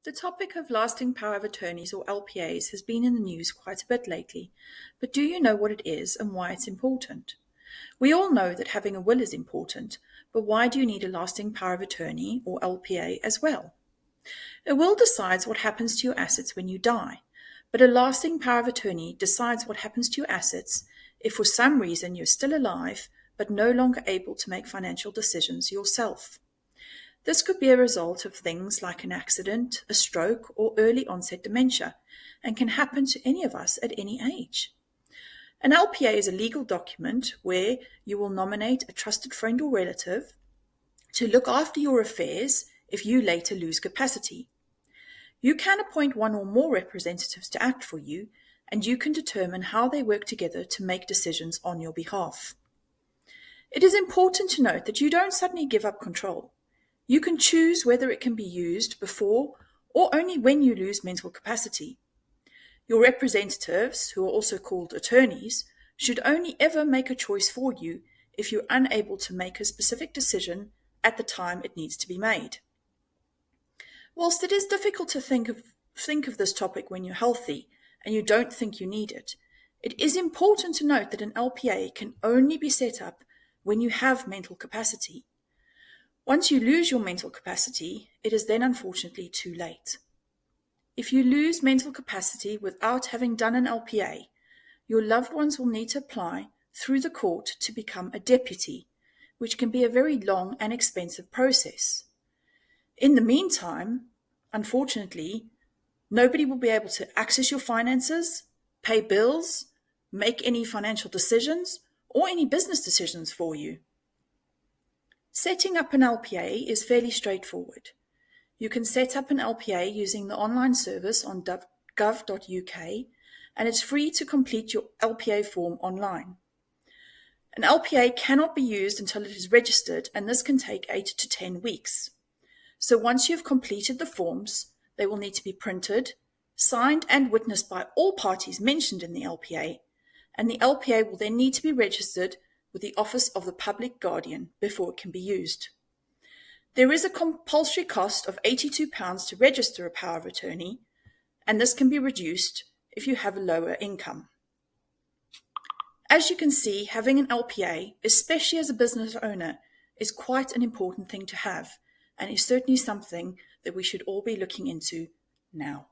The topic of lasting power of attorneys or LPAs has been in the news quite a bit lately, but do you know what it is and why it's important? We all know that having a will is important, but why do you need a lasting power of attorney or LPA as well? A will decides what happens to your assets when you die, but a lasting power of attorney decides what happens to your assets if for some reason you're still alive but no longer able to make financial decisions yourself. This could be a result of things like an accident, a stroke, or early onset dementia, and can happen to any of us at any age. An LPA is a legal document where you will nominate a trusted friend or relative to look after your affairs if you later lose capacity. You can appoint one or more representatives to act for you, and you can determine how they work together to make decisions on your behalf. It is important to note that you don't suddenly give up control. You can choose whether it can be used before or only when you lose mental capacity. Your representatives, who are also called attorneys, should only ever make a choice for you if you're unable to make a specific decision at the time it needs to be made. Whilst it is difficult to think of this topic when you're healthy and you don't think you need it, it is important to note that an LPA can only be set up when you have mental capacity. Once you lose your mental capacity, it is then unfortunately too late. If you lose mental capacity without having done an LPA, your loved ones will need to apply through the court to become a deputy, which can be a very long and expensive process. In the meantime, unfortunately, nobody will be able to access your finances, pay bills, make any financial decisions, or any business decisions for you. Setting up an LPA is fairly straightforward. You can set up an LPA using the online service on gov.uk, and it's free to complete your LPA form online. An LPA cannot be used until it is registered, and this can take 8 to 10 weeks. So once you've completed the forms, they will need to be printed, signed and witnessed by all parties mentioned in the LPA, and the LPA will then need to be registered with the Office of the Public Guardian before it can be used. There is a compulsory cost of £82 to register a power of attorney, and this can be reduced if you have a lower income. As you can see, having an LPA, especially as a business owner, is quite an important thing to have, and is certainly something that we should all be looking into now.